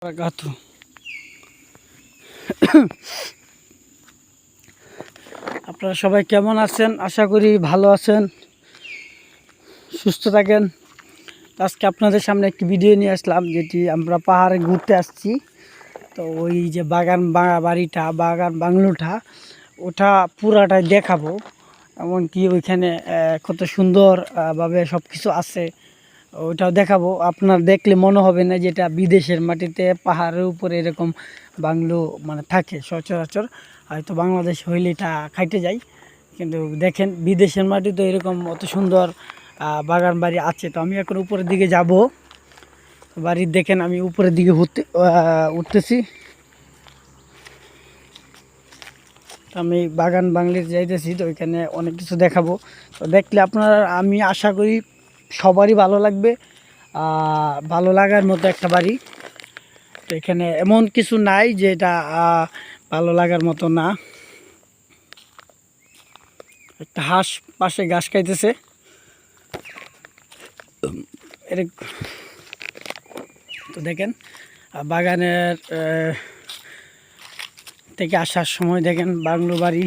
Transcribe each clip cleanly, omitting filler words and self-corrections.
বারাকাতু। আপনারা সবাই কেমন আছেন? আশা করি ভালো আছেন, সুস্থ থাকেন। আজকে আপনাদের সামনে একটি ভিডিও নিয়ে আসলাম, যেটি আমরা পাহাড়ে ঘুরতে আসছি। তো ওই যে বাগান বাড়িটা, বাগান বাংলোটা, ওটা পুরাটাই দেখাবো। এমনকি ওইখানে কত সুন্দর ভাবে সব কিছু আছে, ওইটাও দেখাবো। আপনার দেখলে মনে হবে না যেটা বিদেশের মাটিতে পাহাড়ের উপরে এরকম বাংলো মানে থাকে সচরাচর। হয়তো বাংলাদেশ হইলে এটা খাইতে যায়, কিন্তু দেখেন বিদেশের মাটিতে এরকম অত সুন্দর বাগান বাড়ি আছে। তো আমি এখন উপরের দিকে যাব। বাড়ির দেখেন আমি উপরের দিকে উঠতেছি। আমি বাগান বাংলির যাইতেছি, তো ওইখানে অনেক কিছু দেখাবো। তো দেখলে আপনার, আমি আশা করি সবারই ভালো লাগবে। ভালো লাগার মতো একটা বাড়ি। তো এখানে এমন কিছু নাই যে এটা ভালো লাগার মতো না। একটা হাঁস পাশে ঘাস খাইতেছে। তো দেখেন বাগানের থেকে আসার সময় দেখেন বাংলো বাড়ি,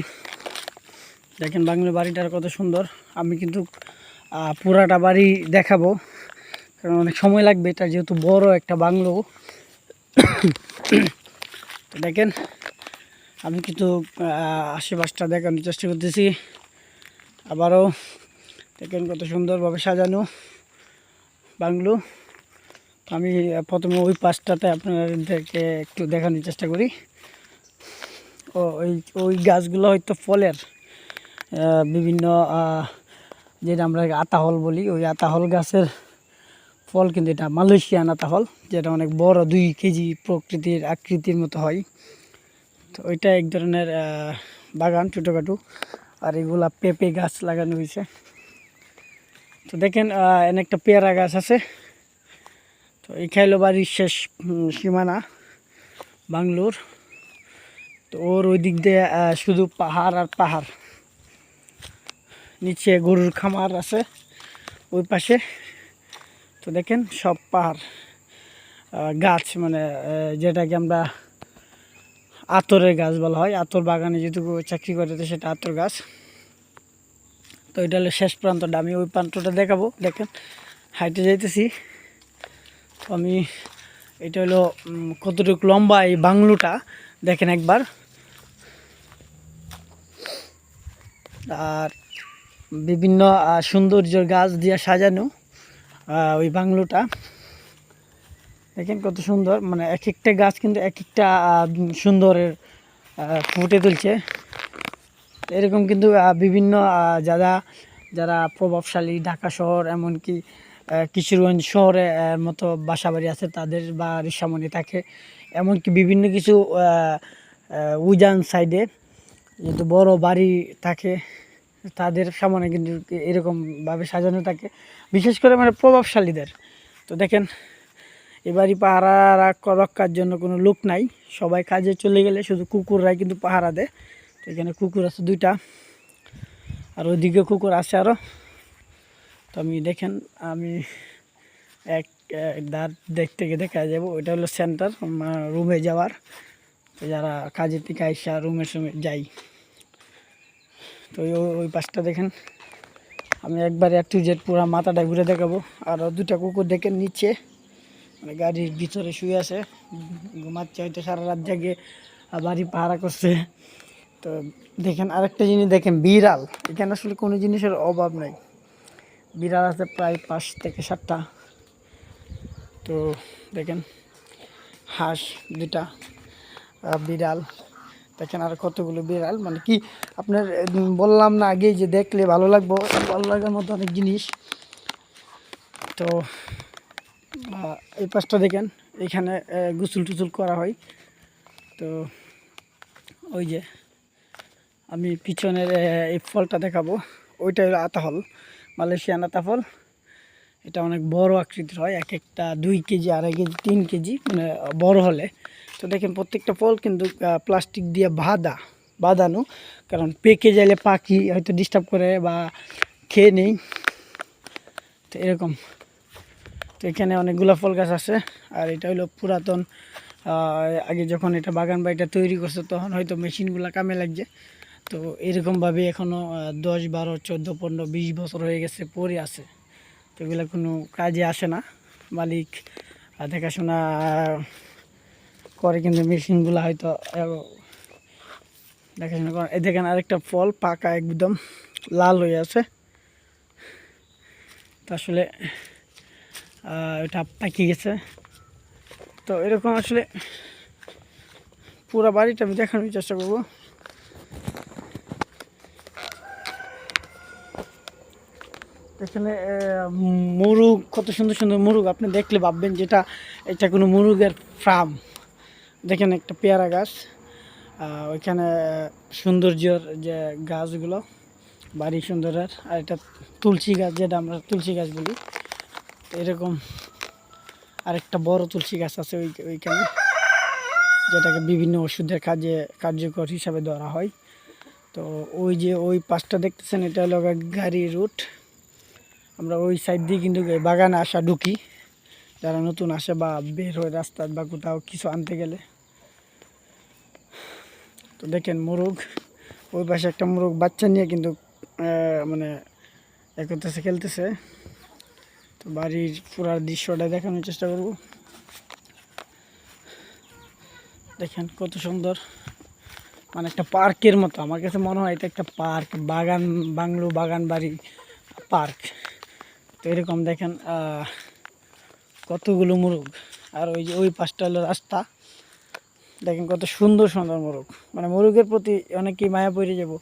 দেখেন বাংলো বাড়িটার কত সুন্দর। আমি কিন্তু পুরাটা বাড়ি দেখাবো, কারণ অনেক সময় লাগবে, এটা যেহেতু বড় একটা বাংলো। তো দেখেন আমি কিন্তু আশেপাশটা দেখানোর চেষ্টা করতেছি। আবারও দেখেন কত সুন্দরভাবে সাজানো বাংলো। আমি প্রথমে ওই পাশটাতে আপনাদেরকে একটু দেখানোর চেষ্টা করি। ওই ওই গাছগুলো হয়তো ফলের, বিভিন্ন যেটা আমরা আতাহল বলি, ওই আতাহল গাছের ফল, কিন্তু এটা মালয়েশিয়ান আতাহল, যেটা অনেক বড়, 2 কেজি প্রকৃতির আকৃতির মতো হয়। তো ওইটা এক ধরনের বাগান ছোটোখাটো। আর এগুলা পেঁপে গাছ লাগানো হয়েছে। তো দেখেন এনে একটা পেয়ারা গাছ আছে। তো এই খাইলো বাড়ির শেষ সীমানা বাংলোর। তো ওর ওই দিক দিয়ে শুধু পাহাড় আর পাহাড়, নিচে গরুর খামার আছে ওই পাশে। তো দেখেন সব পাহাড়, গাছ, মানে যেটাকে আমরা আতরের গাছ বলা হয়। আতর বাগানে যেটুকু চাকরি করে, তো সেটা আতর গাছ। তো এটা হলো শেষ প্রান্তটা, আমি ওই প্রান্তটা দেখাবো। দেখেন হাইটে যাইতেছি আমি। এটা হলো কতটুকু লম্বা এই বাংলোটা দেখেন একবার। আর বিভিন্ন সৌন্দর্যের গাছ দিয়ে সাজানো ওই বাংলোটা দেখেন কত সুন্দর। মানে এক একটা গাছ কিন্তু এক একটা সুন্দরের ফুটে তুলছে। এরকম কিন্তু বিভিন্ন যারা যারা প্রভাবশালী ঢাকা শহর, এমনকি কিশোরগঞ্জ শহরে মতো বাসা বাড়ি আছে, তাদের বাড়ির সামনে থাকে। এমনকি বিভিন্ন কিছু উজান সাইডে যেহেতু বড় বাড়ি থাকে, তাদের সামনে কিন্তু এরকমভাবে সাজানো থাকে, বিশেষ করে মানে প্রভাবশালীদের। তো দেখেন এবারই পাহারা রক্ষার জন্য কোনো লোক নাই, সবাই কাজে চলে গেলে শুধু কুকুররাই কিন্তু পাহারা দেয়। তো এখানে কুকুর আছে 2টা, আর ওইদিকে কুকুর আছে আরও। তো আমি দেখেন আমি এক দাঁত দেখতে গিয়ে দেখা যাবো। ওইটা হলো সেন্টার, রুমে যাওয়ার। তো যারা কাজের থেকে আইসা রুমের সময় যাই। তো ওই পাশটা দেখেন আমি একবারে A to Z পুরা মাথাটা ঘুরে দেখাবো। আর 2টা কুকুর দেখেন নিচে, মানে গাড়ির ভিতরে শুয়ে আছে, ঘুমাচ্ছে, হয়তো সারা রাত জাগে বাড়ি পাহারা করছে। তো দেখেন আরেকটা জিনিস দেখেন, বিড়াল। এখানে আসলে কোনো জিনিসের অভাব নাই, বিড়াল আছে প্রায় 5 থেকে 7টা। তো দেখেন হাঁস 2টা, বিড়াল দেখেন, আর কতগুলো বিড়াল। মানে কি আপনার বললাম না আগে যে দেখলে ভালো লাগবো, ভালো লাগার মতো অনেক জিনিস। তো এই পাশটা দেখেন, এখানে গোসল টুসুল করা হয়। তো ওই যে আমি পিছনের এই ফলটা দেখাবো, ওইটা হলো আতাহল, মালয়েশিয়ান আতাফল। এটা অনেক বড় আকৃতির হয়, এক একটা 2 কেজি, 2.5 কেজি, 3 কেজি, মানে বড় হলে। তো দেখেন প্রত্যেকটা ফল কিন্তু প্লাস্টিক দিয়ে বাঁধানো, কারণ পেকে গেলে পাখি হয়তো ডিস্টার্ব করে বা খেয়ে নেই। তো এরকম। তো এখানে অনেকগুলো ফল গাছ আছে। আর এটা হলো পুরাতন, আগে যখন এটা বাগান বাড়িটা তৈরি করছে তখন হয়তো মেশিনগুলো কামে লাগছে। তো এরকমভাবে এখনও 10, 12, 14, 15, 20 বছর হয়ে গেছে পড়ে আছে। তো এগুলো কোনো কাজে আসে না। মালিক দেখাশোনা করে, কিন্তু মেশিনগুলো হয়তো দেখাশোনা করে। এই দেখেন আরেকটা ফল পাকা একদম লাল হয়ে আছে। তো আসলে এটা পাকিয়ে গেছে। তো এরকম আসলে পুরো বাড়িটা আমি দেখানোর চেষ্টা করবো। এখানে মুরগ, কত সুন্দর সুন্দর মুরগ, আপনি দেখলে ভাববেন যেটা এটা কোনো মুরগের ফার্ম। দেখেন একটা পেয়ারা গাছ, ওইখানে সৌন্দর্যর যে গাছগুলো বাড়ি সুন্দরের। আর এটা তুলসী গাছ, যেটা আমরা তুলসী গাছ বলি। এরকম আরেকটা বড় তুলসী গাছ আছে ওইখানে, যেটাকে বিভিন্ন ওষুধের কাজে কার্যকর হিসাবে ধরা হয়। তো ওই যে ওই পাশটা দেখতেছেন, এটা হলো গাড়ি রুট। আমরা ওই সাইড দিয়ে কিন্তু বাগানে আসা ঢুকি, যারা নতুন আসে বা বের হয় রাস্তায় বা কোথাও কিছু আনতে গেলে। তো দেখেন মোরগ, ওই পাশে একটা মোরগ বাচ্চা নিয়ে কিন্তু মানে করতেছে, খেলতেছে। তো বাড়ির পুরার দৃশ্যটা দেখানোর চেষ্টা করব। দেখেন কত সুন্দর, মানে একটা পার্কের মতো। আমার কাছে মনে হয় এটা একটা পার্ক, বাগান, বাংলো, বাগান বাড়ি, পার্ক। তো এরকম দেখেন কতগুলো মোরগ। আর ওই যে ওই পাশটা হলো রাস্তা। দেখেন কত সুন্দর সুন্দর মোরগ, মানে মোরগের প্রতি অনেকেই মায়া পড়ে যাব।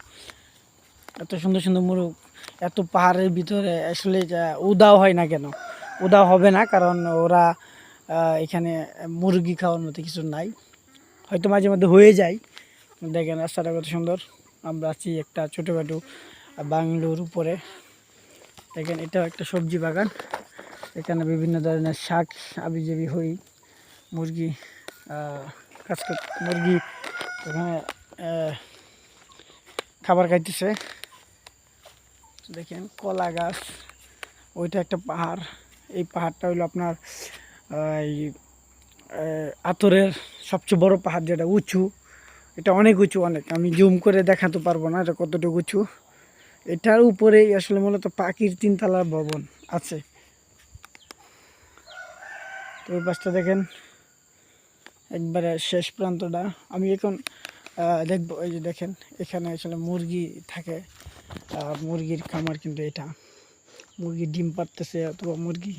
এত সুন্দর সুন্দর মোরগ এত পাহাড়ের ভিতরে আসলে উদাও হয় না কেন? উদাও হবে না, কারণ ওরা এখানে মুরগি খাওয়ার মতো কিছু নাই, হয়তো মাঝে মধ্যে হয়ে যায়। দেখেন রাস্তাটা কত সুন্দর। আমরা আছি একটা ছোটোখাটো বাংলোর উপরে। দেখেন এটাও একটা সবজি বাগান, এখানে বিভিন্ন ধরনের শাক আবিজাবি হই। মুরগি কাজ মুরগি এখানে খাবার খাইতেছে। দেখেন কলা গাছ, ওইটা একটা পাহাড়। এই পাহাড়টা হলো আপনার এই আতরের সবচেয়ে বড় পাহাড়, যেটা উঁচু। এটা অনেক উঁচু, অনেক, আমি জুম করে দেখাতে পারবো না এটা কতটুকু উঁচু। এটার উপরেই আসলে মূলত পাখির 3 তলার ভবন আছে। তো ওই পাশটা দেখেন একবারে শেষ প্রান্তটা। আমি এখন দেখবো, এই যে দেখেন এখানে আসলে মুরগি থাকে, মুরগির খামার কিন্তু এটা। মুরগি ডিম পাড়তেছে অথবা মুরগি।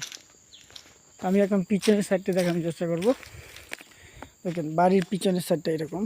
আমি এখন পিছনের সাইডটা দেখানোর চেষ্টা করব। দেখেন বাড়ির পিছনের সাইডটা এরকম।